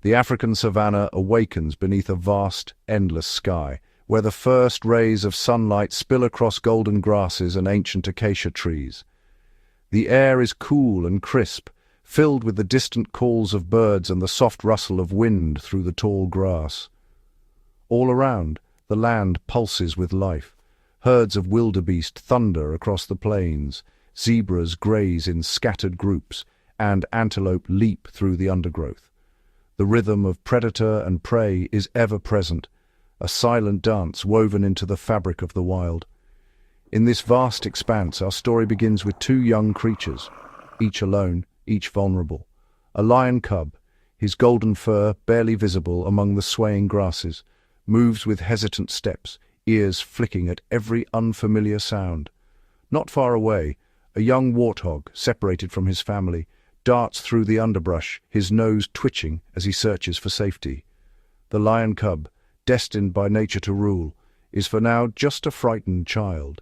The African savanna awakens beneath a vast, endless sky, where the first rays of sunlight spill across golden grasses and ancient acacia trees. The air is cool and crisp, filled with the distant calls of birds and the soft rustle of wind through the tall grass. All around, the land pulses with life. Herds of wildebeest thunder across the plains, zebras graze in scattered groups, and antelope leap through the undergrowth. The rhythm of predator and prey is ever present, a silent dance woven into the fabric of the wild. In this vast expanse, our story begins with two young creatures, each alone, each vulnerable. A lion cub, his golden fur barely visible among the swaying grasses, moves with hesitant steps, ears flicking at every unfamiliar sound. Not far away, a young warthog, separated from his family, darts through the underbrush, his nose twitching as he searches for safety. The lion cub, destined by nature to rule, is for now just a frightened child.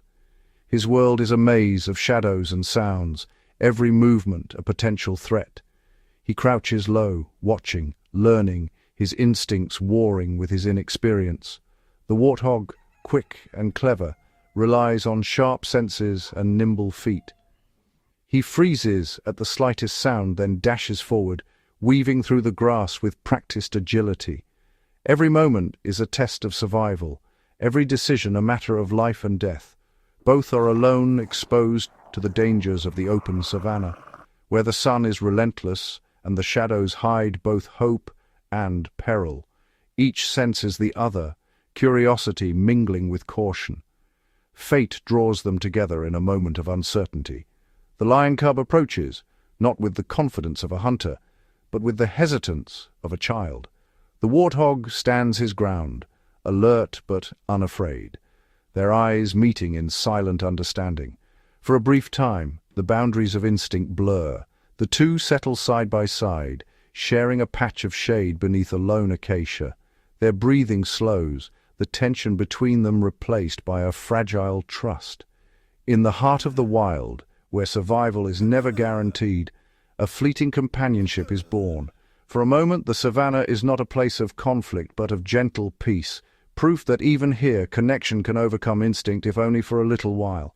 His world is a maze of shadows and sounds, every movement a potential threat. He crouches low, watching, learning, his instincts warring with his inexperience. The warthog, quick and clever, relies on sharp senses and nimble feet. He freezes at the slightest sound, then dashes forward, weaving through the grass with practiced agility. Every moment is a test of survival, every decision a matter of life and death. Both are alone, exposed to the dangers of the open savanna, where the sun is relentless and the shadows hide both hope and peril. Each senses the other, curiosity mingling with caution. Fate draws them together in a moment of uncertainty. The lion cub approaches, not with the confidence of a hunter, but with the hesitance of a child. The warthog stands his ground, alert but unafraid, their eyes meeting in silent understanding. For a brief time, the boundaries of instinct blur. The two settle side by side, sharing a patch of shade beneath a lone acacia. Their breathing slows, the tension between them replaced by a fragile trust. In the heart of the wild, where survival is never guaranteed, a fleeting companionship is born. For a moment, the savanna is not a place of conflict, but of gentle peace, proof that even here connection can overcome instinct, if only for a little while.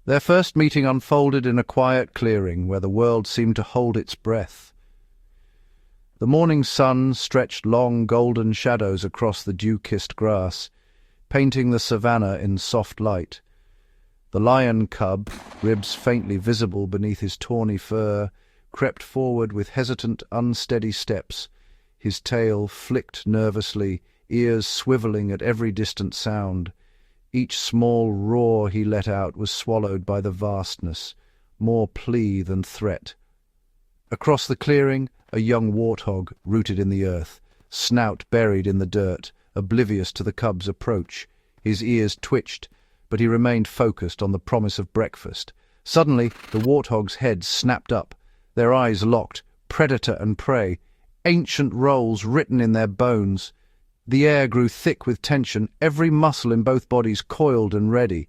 Their first meeting unfolded in a quiet clearing where the world seemed to hold its breath. The morning sun stretched long golden shadows across the dew-kissed grass, painting the savanna in soft light. The lion cub, ribs faintly visible beneath his tawny fur, crept forward with hesitant, unsteady steps, his tail flicked nervously, ears swiveling at every distant sound. Each small roar he let out was swallowed by the vastness, more plea than threat. Across the clearing, a young warthog rooted in the earth, snout buried in the dirt, oblivious to the cub's approach. His ears twitched, but he remained focused on the promise of breakfast. Suddenly, the warthog's head snapped up, their eyes locked, predator and prey, ancient roles written in their bones. The air grew thick with tension, every muscle in both bodies coiled and ready.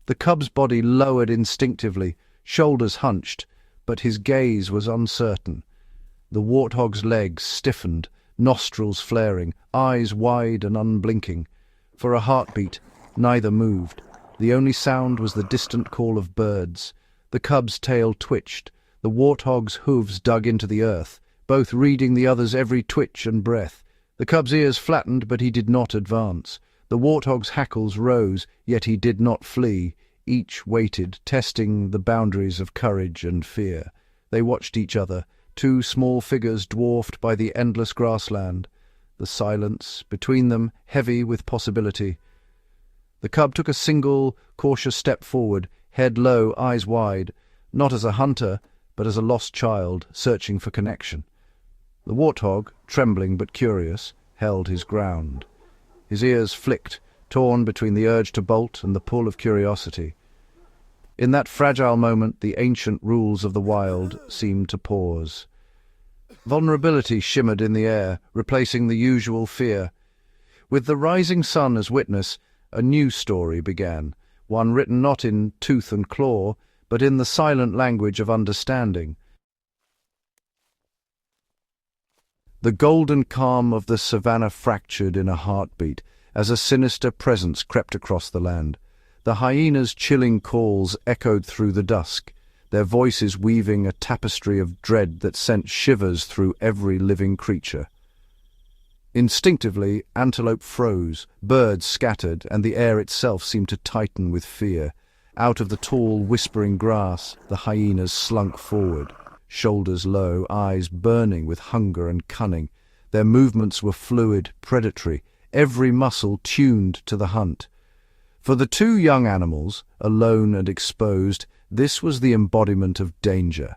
The cub's body lowered instinctively, shoulders hunched, but his gaze was uncertain. The warthog's legs stiffened, nostrils flaring, eyes wide and unblinking. For a heartbeat, neither moved. The only sound was the distant call of birds. The cub's tail twitched. The warthog's hooves dug into the earth, both reading the other's every twitch and breath. The cub's ears flattened, but he did not advance. The warthog's hackles rose, yet he did not flee. Each waited, testing the boundaries of courage and fear. They watched each other, two small figures dwarfed by the endless grassland. The silence between them heavy with possibility. The cub took a single, cautious step forward, head low, eyes wide, not as a hunter, but as a lost child searching for connection. The warthog, trembling but curious, held his ground. His ears flicked, torn between the urge to bolt and the pull of curiosity. In that fragile moment, the ancient rules of the wild seemed to pause. Vulnerability shimmered in the air, replacing the usual fear. With the rising sun as witness, a new story began, one written not in tooth and claw, but in the silent language of understanding. The golden calm of the savannah fractured in a heartbeat as a sinister presence crept across the land. The hyenas' chilling calls echoed through the dusk, their voices weaving a tapestry of dread that sent shivers through every living creature. Instinctively, antelope froze, birds scattered, and the air itself seemed to tighten with fear. Out of the tall, whispering grass, the hyenas slunk forward, shoulders low, eyes burning with hunger and cunning. Their movements were fluid, predatory, every muscle tuned to the hunt. For the two young animals, alone and exposed, this was the embodiment of danger.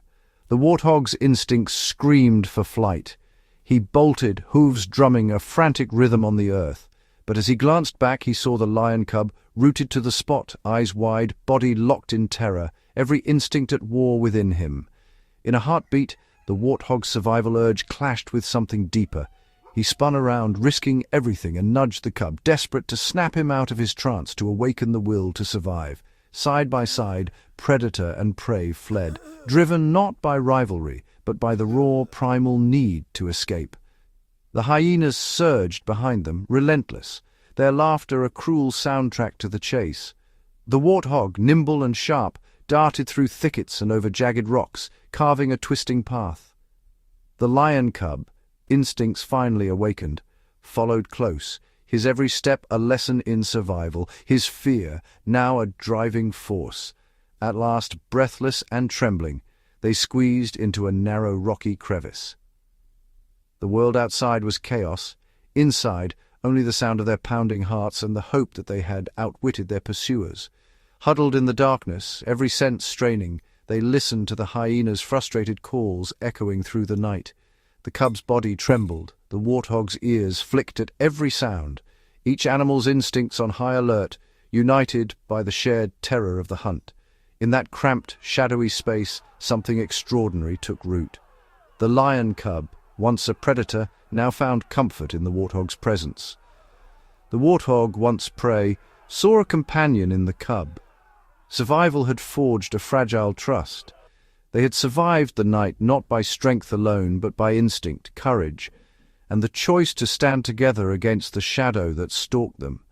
The warthog's instincts screamed for flight. He bolted, hooves drumming a frantic rhythm on the earth. But as he glanced back, he saw the lion cub, rooted to the spot, eyes wide, body locked in terror, every instinct at war within him. In a heartbeat, the warthog's survival urge clashed with something deeper. He spun around, risking everything, and nudged the cub, desperate to snap him out of his trance, to awaken the will to survive. Side by side, predator and prey fled, driven not by rivalry, but by the raw, primal need to escape. The hyenas surged behind them, relentless, their laughter a cruel soundtrack to the chase. The warthog, nimble and sharp, darted through thickets and over jagged rocks, carving a twisting path. The lion cub, instincts finally awakened, followed close, his every step a lesson in survival, his fear now a driving force. At last, breathless and trembling, they squeezed into a narrow rocky crevice. The world outside was chaos. Inside, only the sound of their pounding hearts and the hope that they had outwitted their pursuers. Huddled in the darkness, every sense straining, they listened to the hyena's frustrated calls echoing through the night. The cub's body trembled, the warthog's ears flicked at every sound, each animal's instincts on high alert, united by the shared terror of the hunt. In that cramped, shadowy space, something extraordinary took root. The lion cub, once a predator, now found comfort in the warthog's presence. The warthog, once prey, saw a companion in the cub. Survival had forged a fragile trust. They had survived the night not by strength alone, but by instinct, courage, and the choice to stand together against the shadow that stalked them.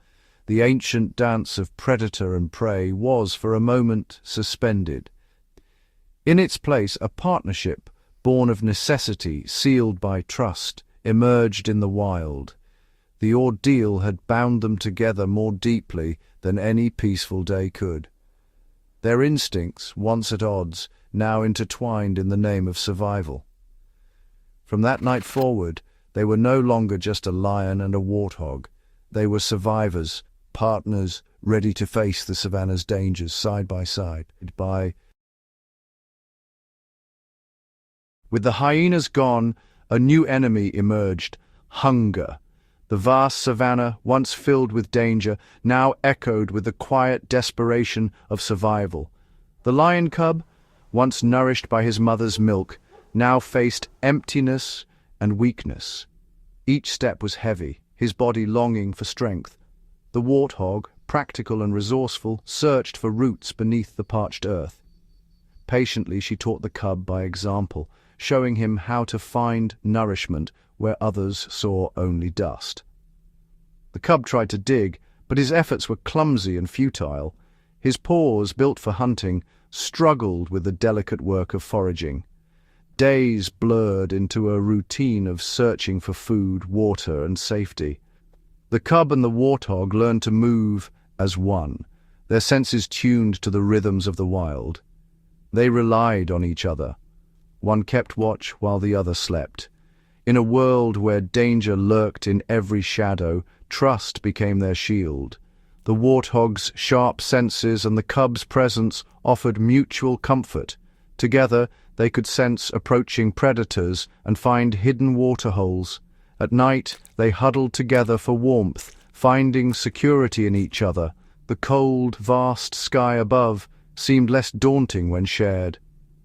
The ancient dance of predator and prey was, for a moment, suspended. In its place, a partnership, born of necessity, sealed by trust, emerged in the wild. The ordeal had bound them together more deeply than any peaceful day could. Their instincts, once at odds, now intertwined in the name of survival. From that night forward, they were no longer just a lion and a warthog. They were survivors, partners, ready to face the savannah's dangers side by side. With the hyenas gone, a new enemy emerged: hunger. The vast savannah, once filled with danger, now echoed with the quiet desperation of survival. The lion cub, once nourished by his mother's milk, now faced emptiness and weakness. Each step was heavy, his body longing for strength. The warthog, practical and resourceful, searched for roots beneath the parched earth. Patiently she taught the cub by example, showing him how to find nourishment where others saw only dust. The cub tried to dig, but his efforts were clumsy and futile. His paws, built for hunting, struggled with the delicate work of foraging. Days blurred into a routine of searching for food, water, and safety. The cub and the warthog learned to move as one, their senses tuned to the rhythms of the wild. They relied on each other. One kept watch while the other slept. In a world where danger lurked in every shadow, trust became their shield. The warthog's sharp senses and the cub's presence offered mutual comfort. Together, they could sense approaching predators and find hidden waterholes. At night, they huddled together for warmth, finding security in each other. The cold, vast sky above seemed less daunting when shared.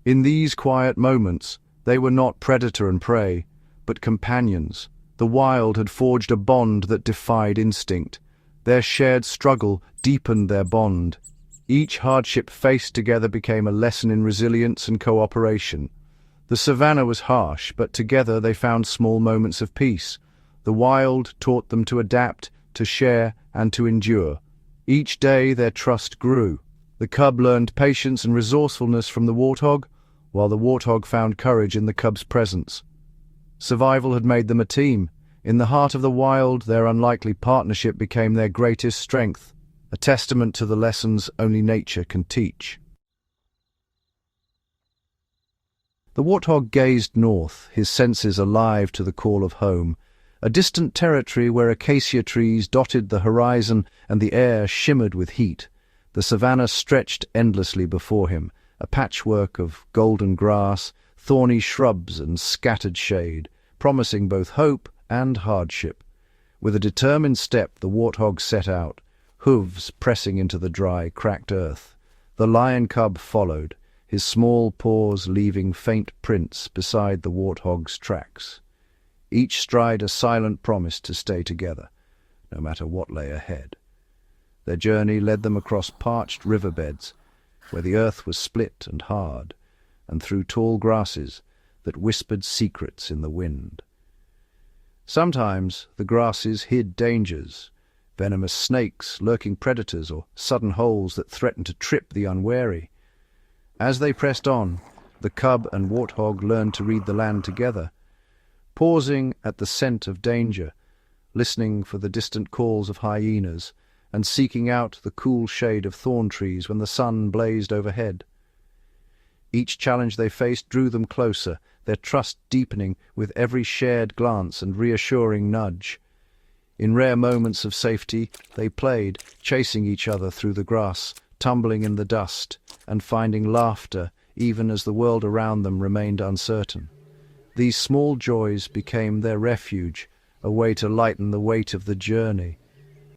In these quiet moments, they were not predator and prey, but companions. The wild had forged a bond that defied instinct. Their shared struggle deepened their bond. Each hardship faced together became a lesson in resilience and cooperation. The savannah was harsh, but together they found small moments of peace. The wild taught them to adapt, to share, and to endure. Each day their trust grew. The cub learned patience and resourcefulness from the warthog, while the warthog found courage in the cub's presence. Survival had made them a team. In the heart of the wild, their unlikely partnership became their greatest strength, a testament to the lessons only nature can teach. The warthog gazed north, his senses alive to the call of home, a distant territory where acacia trees dotted the horizon and the air shimmered with heat. The savannah stretched endlessly before him, a patchwork of golden grass, thorny shrubs and scattered shade, promising both hope and hardship. With a determined step, the warthog set out, hooves pressing into the dry, cracked earth. The lion cub followed, his small paws leaving faint prints beside the warthog's tracks. Each stride a silent promise to stay together, no matter what lay ahead. Their journey led them across parched riverbeds, where the earth was split and hard, and through tall grasses that whispered secrets in the wind. Sometimes the grasses hid dangers, venomous snakes, lurking predators, or sudden holes that threatened to trip the unwary. As they pressed on, the cub and warthog learned to read the land together, pausing at the scent of danger, listening for the distant calls of hyenas, and seeking out the cool shade of thorn trees when the sun blazed overhead. Each challenge they faced drew them closer, their trust deepening with every shared glance and reassuring nudge. In rare moments of safety, they played, chasing each other through the grass, tumbling in the dust, and finding laughter even as the world around them remained uncertain. These small joys became their refuge, a way to lighten the weight of the journey.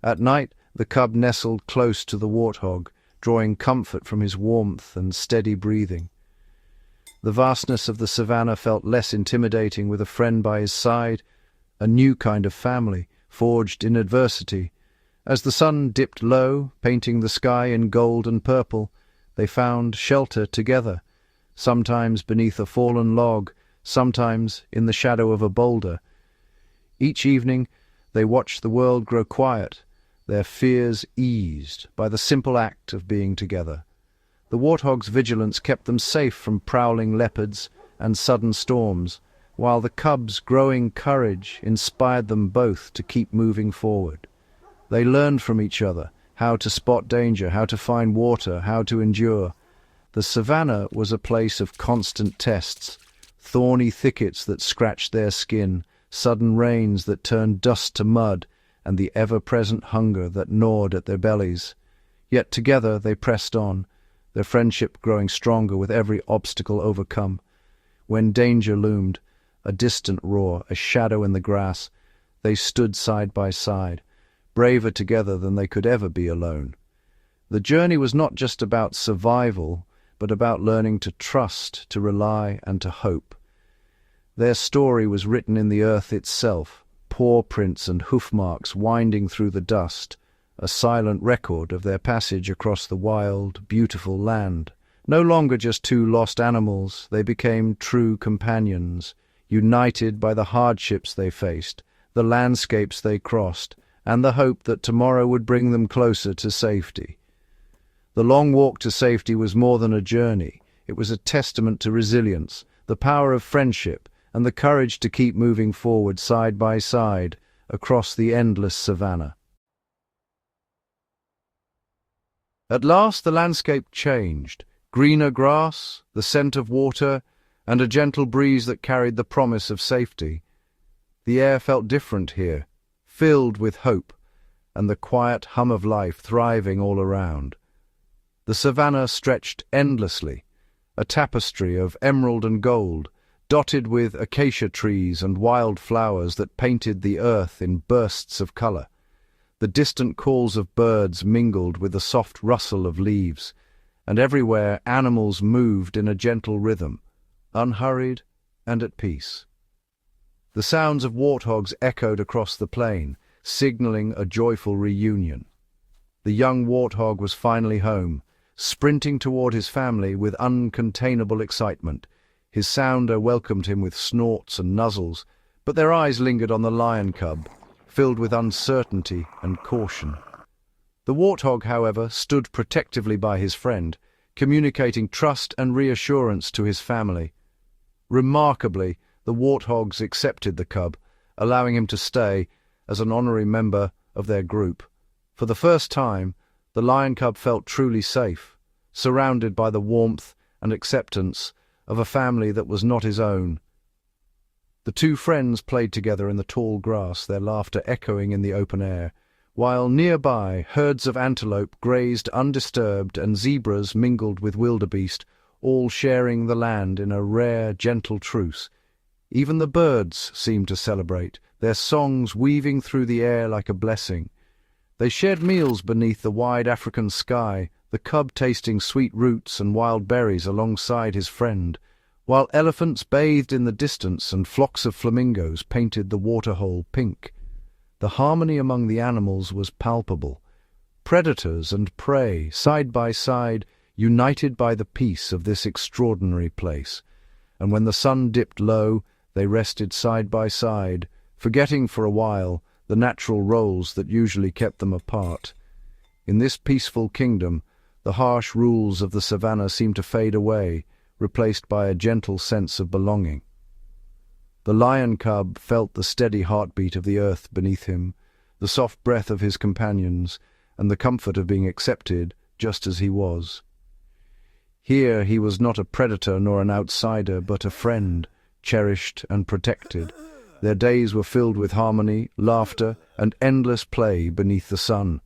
At night, the cub nestled close to the warthog, drawing comfort from his warmth and steady breathing. The vastness of the savannah felt less intimidating with a friend by his side, a new kind of family, forged in adversity. As the sun dipped low, painting the sky in gold and purple, they found shelter together, sometimes beneath a fallen log, sometimes in the shadow of a boulder. Each evening they watched the world grow quiet, their fears eased by the simple act of being together. The warthog's vigilance kept them safe from prowling leopards and sudden storms, while the cub's growing courage inspired them both to keep moving forward. They learned from each other how to spot danger, how to find water, how to endure. The savannah was a place of constant tests, thorny thickets that scratched their skin, sudden rains that turned dust to mud, and the ever-present hunger that gnawed at their bellies. Yet together they pressed on, their friendship growing stronger with every obstacle overcome. When danger loomed, a distant roar, a shadow in the grass, they stood side by side, braver together than they could ever be alone. The journey was not just about survival, but about learning to trust, to rely, and to hope. Their story was written in the earth itself, paw prints and hoof marks winding through the dust, a silent record of their passage across the wild, beautiful land. No longer just two lost animals, they became true companions, united by the hardships they faced, the landscapes they crossed, and the hope that tomorrow would bring them closer to safety. The long walk to safety was more than a journey. It was a testament to resilience, the power of friendship, and the courage to keep moving forward side by side across the endless savannah. At last the landscape changed. Greener grass, the scent of water, and a gentle breeze that carried the promise of safety. The air felt different here, filled with hope, and the quiet hum of life thriving all around. The savannah stretched endlessly, a tapestry of emerald and gold, dotted with acacia trees and wild flowers that painted the earth in bursts of color. The distant calls of birds mingled with the soft rustle of leaves, and everywhere animals moved in a gentle rhythm, unhurried and at peace. The sounds of warthogs echoed across the plain, signaling a joyful reunion. The young warthog was finally home, sprinting toward his family with uncontainable excitement, His sounder welcomed him with snorts and nuzzles, but their eyes lingered on the lion cub, filled with uncertainty and caution. The warthog, however, stood protectively by his friend, communicating trust and reassurance to his family. Remarkably, the warthogs accepted the cub, allowing him to stay as an honorary member of their group. For the first time, the lion cub felt truly safe, surrounded by the warmth and acceptance of a family that was not his own. The two friends played together in the tall grass, their laughter echoing in the open air, while nearby herds of antelope grazed undisturbed and zebras mingled with wildebeest, all sharing the land in a rare, gentle truce. Even the birds seemed to celebrate, their songs weaving through the air like a blessing. They shared meals beneath the wide African sky, the cub tasting sweet roots and wild berries alongside his friend, while elephants bathed in the distance and flocks of flamingos painted the waterhole pink. The harmony among the animals was palpable. Predators and prey, side by side, united by the peace of this extraordinary place. And when the sun dipped low, they rested side by side, forgetting for a while the natural roles that usually kept them apart. In this peaceful kingdom, the harsh rules of the savannah seemed to fade away, replaced by a gentle sense of belonging. The lion cub felt the steady heartbeat of the earth beneath him, the soft breath of his companions, and the comfort of being accepted just as he was. Here he was not a predator nor an outsider, but a friend, cherished and protected. Their days were filled with harmony, laughter, and endless play beneath the sun.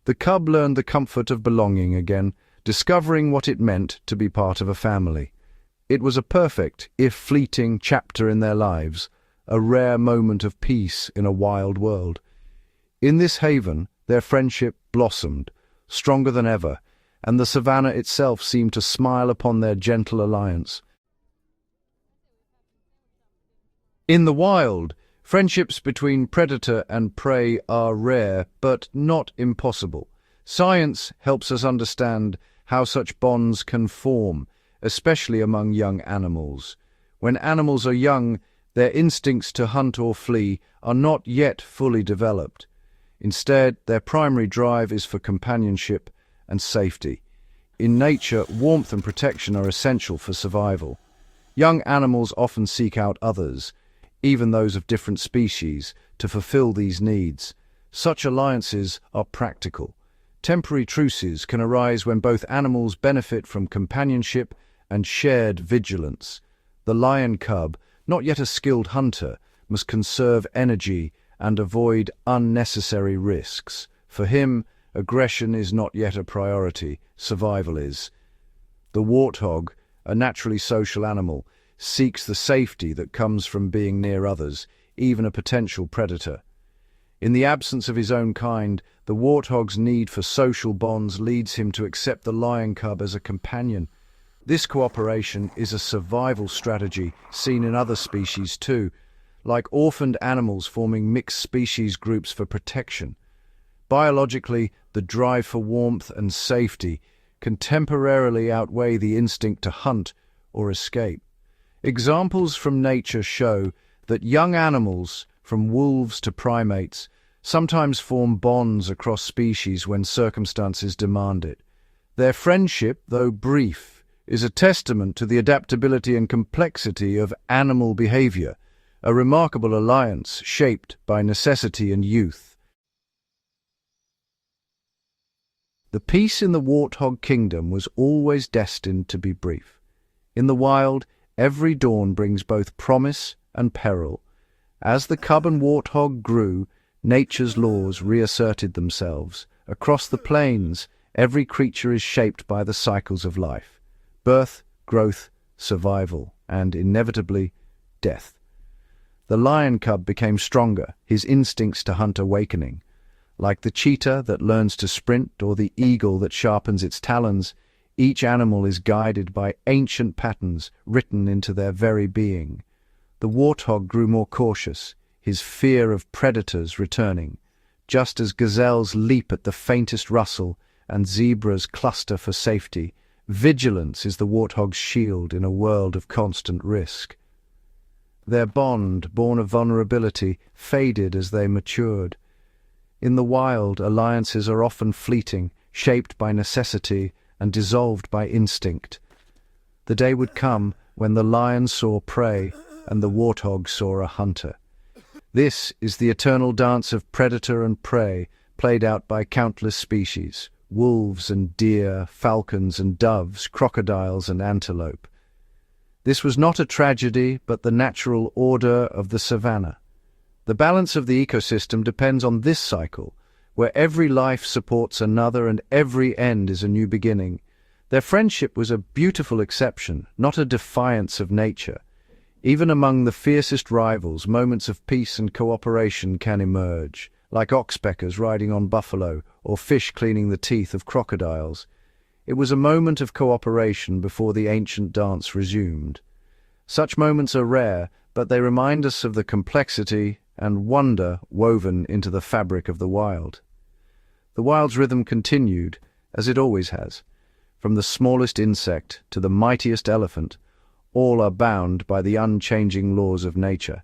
The cub learned the comfort of belonging again, discovering what it meant to be part of a family. It was a perfect, if fleeting, chapter in their lives, a rare moment of peace in a wild world. In this haven, their friendship blossomed, stronger than ever, and the savannah itself seemed to smile upon their gentle alliance. In the wild, friendships between predator and prey are rare, but not impossible. Science helps us understand how such bonds can form, especially among young animals. When animals are young, their instincts to hunt or flee are not yet fully developed. Instead, their primary drive is for companionship and safety. In nature, warmth and protection are essential for survival. Young animals often seek out others, even those of different species, to fulfill these needs. Such alliances are practical. Temporary truces can arise when both animals benefit from companionship and shared vigilance. The lion cub, not yet a skilled hunter, must conserve energy and avoid unnecessary risks. For him, aggression is not yet a priority, survival is. The warthog, a naturally social animal, seeks the safety that comes from being near others, even a potential predator. In the absence of his own kind, the warthog's need for social bonds leads him to accept the lion cub as a companion. This cooperation is a survival strategy seen in other species too, like orphaned animals forming mixed species groups for protection. Biologically, the drive for warmth and safety can temporarily outweigh the instinct to hunt or escape. Examples from nature show that young animals, from wolves to primates, sometimes form bonds across species when circumstances demand it. Their friendship, though brief, is a testament to the adaptability and complexity of animal behavior, a remarkable alliance shaped by necessity and youth. The peace in the warthog kingdom was always destined to be brief. In the wild, every dawn brings both promise and peril. As the cub and warthog grew, nature's laws reasserted themselves. Across the plains, every creature is shaped by the cycles of life: birth, growth, survival, and inevitably, death. The lion cub became stronger, his instincts to hunt awakening. Like the cheetah that learns to sprint or the eagle that sharpens its talons, each animal is guided by ancient patterns written into their very being. The warthog grew more cautious, his fear of predators returning, just as gazelles leap at the faintest rustle and zebras cluster for safety. Vigilance is the warthog's shield in a world of constant risk. Their bond, born of vulnerability, faded as they matured. In the wild, alliances are often fleeting, shaped by necessity and dissolved by instinct. The day would come when the lion saw prey and the warthog saw a hunter. This is the eternal dance of predator and prey, played out by countless species: wolves and deer, falcons and doves, crocodiles and antelope. This was not a tragedy, but the natural order of the savannah. The balance of the ecosystem depends on this cycle, where every life supports another and every end is a new beginning. Their friendship was a beautiful exception, not a defiance of nature. Even among the fiercest rivals, moments of peace and cooperation can emerge, like oxpeckers riding on buffalo or fish cleaning the teeth of crocodiles. It was a moment of cooperation before the ancient dance resumed. Such moments are rare, but they remind us of the complexity and wonder woven into the fabric of the wild. The wild's rhythm continued, as it always has. From the smallest insect to the mightiest elephant, all are bound by the unchanging laws of nature,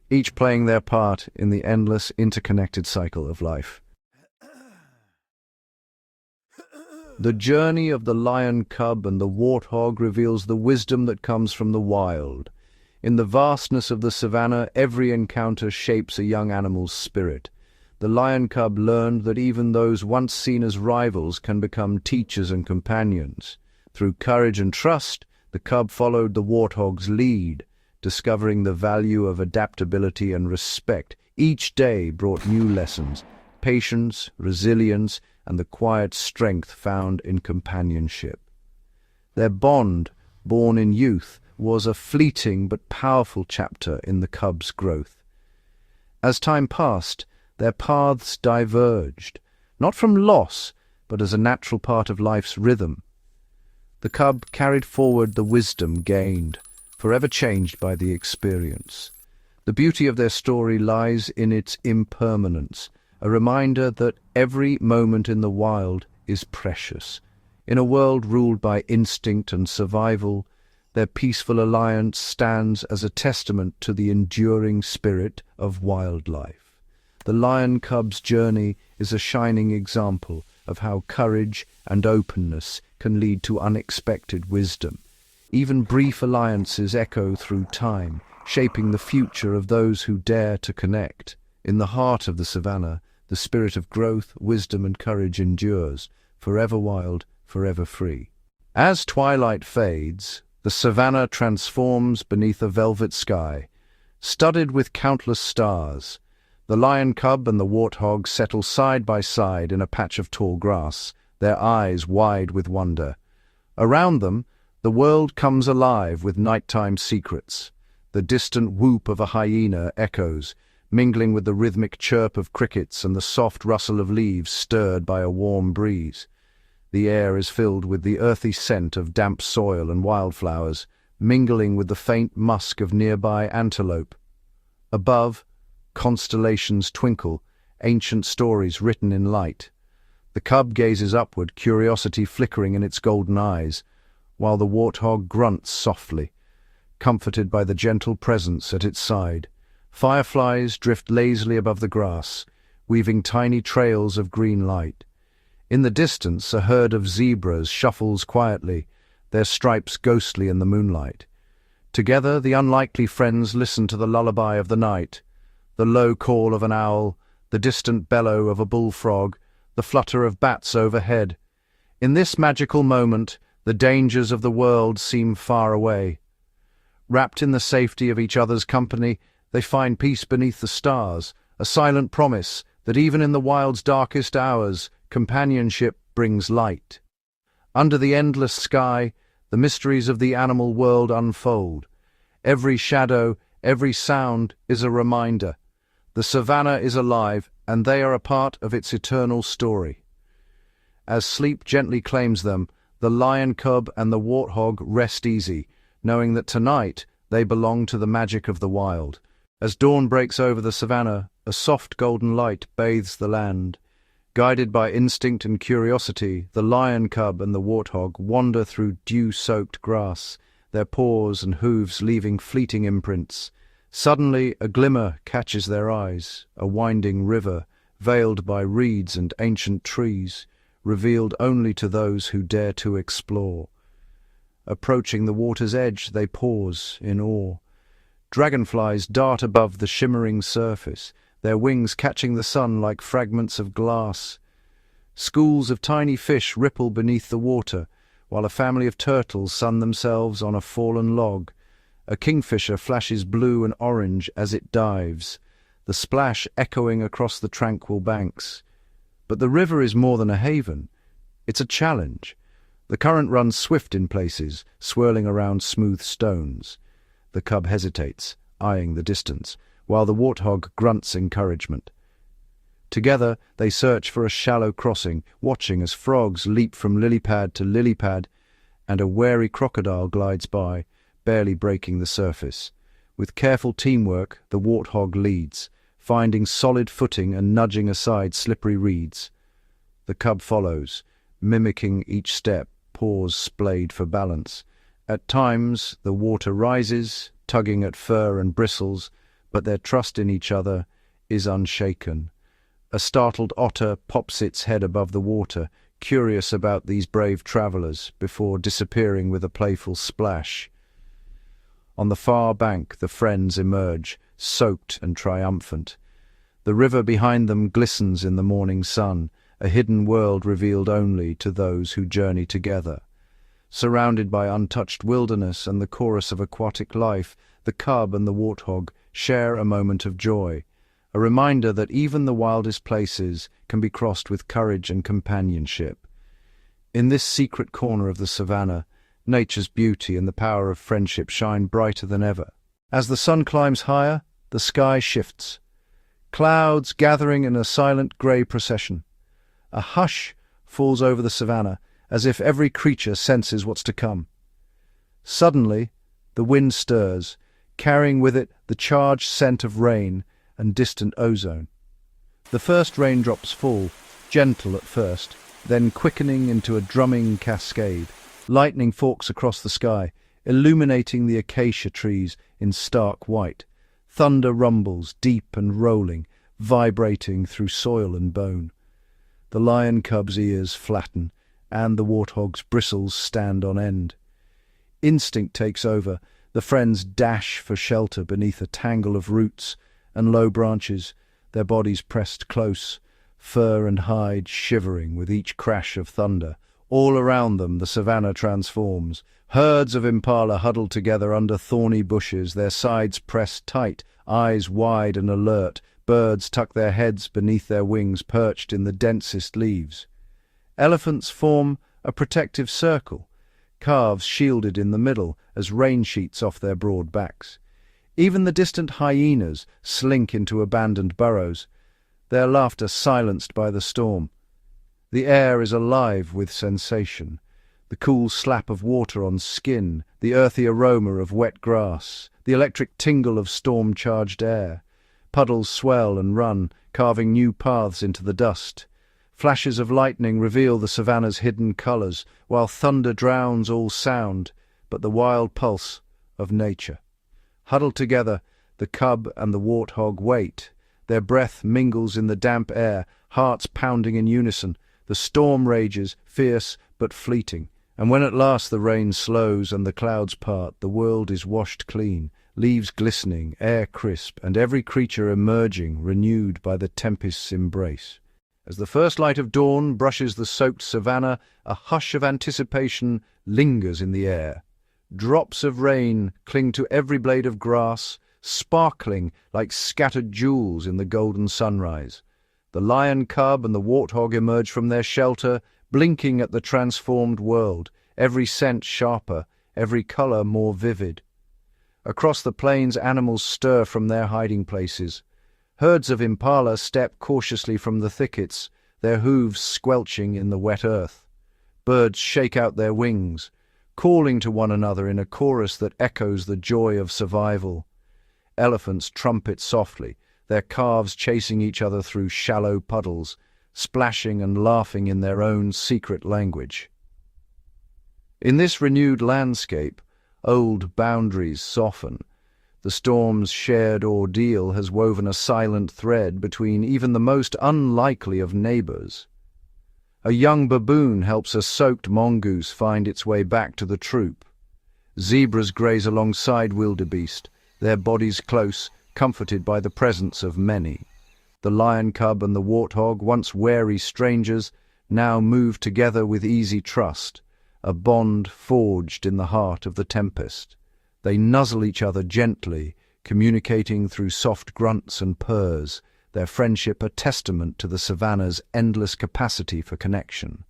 each playing their part in the endless, interconnected cycle of life. The journey of the lion cub and the warthog reveals the wisdom that comes from the wild. In the vastness of the savannah, every encounter shapes a young animal's spirit. The lion cub learned that even those once seen as rivals can become teachers and companions. Through courage and trust, the cub followed the warthog's lead, discovering the value of adaptability and respect. Each day brought new lessons: patience, resilience, and the quiet strength found in companionship. Their bond, born in youth, was a fleeting but powerful chapter in the cub's growth. As time passed, their paths diverged, not from loss, but as a natural part of life's rhythm. The cub carried forward the wisdom gained, forever changed by the experience. The beauty of their story lies in its impermanence, a reminder that every moment in the wild is precious. In a world ruled by instinct and survival, their peaceful alliance stands as a testament to the enduring spirit of wildlife. The lion cub's journey is a shining example of how courage and openness can lead to unexpected wisdom. Even brief alliances echo through time, shaping the future of those who dare to connect. In the heart of the savannah, the spirit of growth, wisdom, and courage endures, forever wild, forever free. As twilight fades, the savannah transforms beneath a velvet sky, studded with countless stars. The lion cub and the warthog settle side by side in a patch of tall grass, their eyes wide with wonder. Around them, the world comes alive with nighttime secrets. The distant whoop of a hyena echoes, mingling with the rhythmic chirp of crickets and the soft rustle of leaves stirred by a warm breeze. The air is filled with the earthy scent of damp soil and wildflowers, mingling with the faint musk of nearby antelope. Above, constellations twinkle, ancient stories written in light. The cub gazes upward, curiosity flickering in its golden eyes, while the warthog grunts softly, comforted by the gentle presence at its side. Fireflies drift lazily above the grass, weaving tiny trails of green light. In the distance, a herd of zebras shuffles quietly, their stripes ghostly in the moonlight. Together, the unlikely friends listen to the lullaby of the night, the low call of an owl, the distant bellow of a bullfrog, the flutter of bats overhead. In this magical moment, the dangers of the world seem far away. Wrapped in the safety of each other's company, they find peace beneath the stars, a silent promise that even in the wild's darkest hours, companionship brings light. Under the endless sky, the mysteries of the animal world unfold. Every shadow, every sound is a reminder. The savannah is alive, and they are a part of its eternal story. As sleep gently claims them, the lion cub and the warthog rest easy, knowing that tonight they belong to the magic of the wild. As dawn breaks over the savannah, a soft golden light bathes the land. Guided by instinct and curiosity, the lion cub and the warthog wander through dew-soaked grass, their paws and hooves leaving fleeting imprints. Suddenly, a glimmer catches their eyes, a winding river, veiled by reeds and ancient trees, revealed only to those who dare to explore. Approaching the water's edge, they pause in awe. Dragonflies dart above the shimmering surface, their wings catching the sun like fragments of glass. Schools of tiny fish ripple beneath the water, while a family of turtles sun themselves on a fallen log. A kingfisher flashes blue and orange as it dives, the splash echoing across the tranquil banks. But the river is more than a haven. It's a challenge. The current runs swift in places, swirling around smooth stones. The cub hesitates, eyeing the distance, while the warthog grunts encouragement. Together, they search for a shallow crossing, watching as frogs leap from lily pad to lily pad, and a wary crocodile glides by, barely breaking the surface. With careful teamwork, the warthog leads, finding solid footing and nudging aside slippery reeds. The cub follows, mimicking each step, paws splayed for balance. At times, the water rises, tugging at fur and bristles, but their trust in each other is unshaken. A startled otter pops its head above the water, curious about these brave travellers, before disappearing with a playful splash. On the far bank, the friends emerge, soaked and triumphant. The river behind them glistens in the morning sun, a hidden world revealed only to those who journey together. Surrounded by untouched wilderness and the chorus of aquatic life, the cub and the warthog share a moment of joy, a reminder that even the wildest places can be crossed with courage and companionship. In this secret corner of the savannah, nature's beauty and the power of friendship shine brighter than ever. As the sun climbs higher, the sky shifts, clouds gathering in a silent grey procession. A hush falls over the savannah, as if every creature senses what's to come. Suddenly, the wind stirs, carrying with it the charged scent of rain and distant ozone. The first raindrops fall, gentle at first, then quickening into a drumming cascade. Lightning forks across the sky, illuminating the acacia trees in stark white. Thunder rumbles, deep and rolling, vibrating through soil and bone. The lion cub's ears flatten, and the warthog's bristles stand on end. Instinct takes over. The friends dash for shelter beneath a tangle of roots and low branches, their bodies pressed close, fur and hide shivering with each crash of thunder. All around them the savannah transforms. Herds of impala huddle together under thorny bushes, their sides pressed tight, eyes wide and alert. Birds tuck their heads beneath their wings, perched in the densest leaves. Elephants form a protective circle, calves shielded in the middle as rain sheets off their broad backs. Even the distant hyenas slink into abandoned burrows, their laughter silenced by the storm. The air is alive with sensation, the cool slap of water on skin, the earthy aroma of wet grass, the electric tingle of storm-charged air. Puddles swell and run, carving new paths into the dust. Flashes of lightning reveal the savannah's hidden colours, while thunder drowns all sound but the wild pulse of nature. Huddled together, the cub and the warthog wait. Their breath mingles in the damp air, hearts pounding in unison. The storm rages, fierce but fleeting, and when at last the rain slows and the clouds part, the world is washed clean, leaves glistening, air crisp, and every creature emerging, renewed by the tempest's embrace. As the first light of dawn brushes the soaked savannah, a hush of anticipation lingers in the air. Drops of rain cling to every blade of grass, sparkling like scattered jewels in the golden sunrise. The lion cub and the warthog emerge from their shelter, blinking at the transformed world, every scent sharper, every colour more vivid. Across the plains, animals stir from their hiding places. Herds of impala step cautiously from the thickets, their hooves squelching in the wet earth. Birds shake out their wings, calling to one another in a chorus that echoes the joy of survival. Elephants trumpet softly, their calves chasing each other through shallow puddles. splashing and laughing in their own secret language. In this renewed landscape, old boundaries soften. The storm's shared ordeal has woven a silent thread between even the most unlikely of neighbors. A young baboon helps a soaked mongoose find its way back to the troop. Zebras graze alongside wildebeest, their bodies close, comforted by the presence of many. The lion cub and the warthog, once wary strangers, now move together with easy trust, a bond forged in the heart of the Tempest. They nuzzle each other gently, communicating through soft grunts and purrs, their friendship a testament to the Savannah's endless capacity for connection.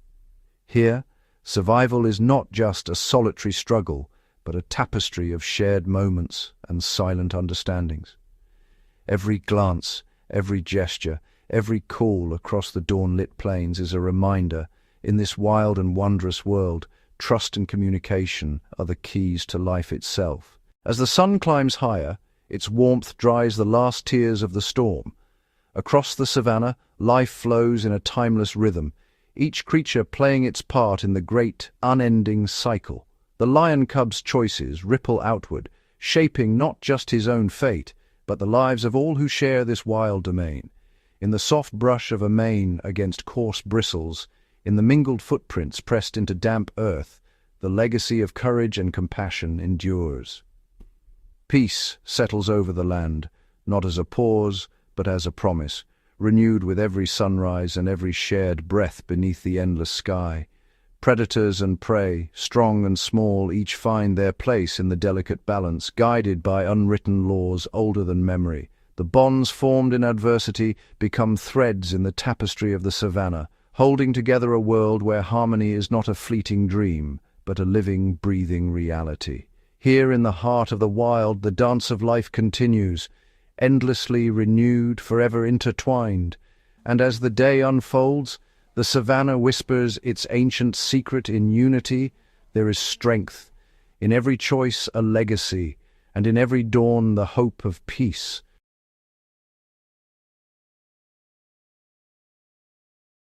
Here, survival is not just a solitary struggle, but a tapestry of shared moments and silent understandings. Every glance, every gesture, every call across the dawn-lit plains is a reminder, in this wild and wondrous world, trust and communication are the keys to life itself. As the sun climbs higher, its warmth dries the last tears of the storm. Across the savannah, life flows in a timeless rhythm, each creature playing its part in the great, unending cycle. The lion cub's choices ripple outward, shaping not just his own fate, but the lives of all who share this wild domain. In the soft brush of a mane against coarse bristles, in the mingled footprints pressed into damp earth, the legacy of courage and compassion endures. Peace settles over the land, not as a pause, but as a promise, renewed with every sunrise and every shared breath beneath the endless sky. Predators and prey, strong and small, each find their place in the delicate balance, guided by unwritten laws older than memory. The bonds formed in adversity become threads in the tapestry of the savannah, holding together a world where harmony is not a fleeting dream, but a living, breathing reality. Here in the heart of the wild, the dance of life continues, endlessly renewed, forever intertwined. And as the day unfolds, the savannah whispers its ancient secret in unity. There is strength, in every choice a legacy, and in every dawn the hope of peace.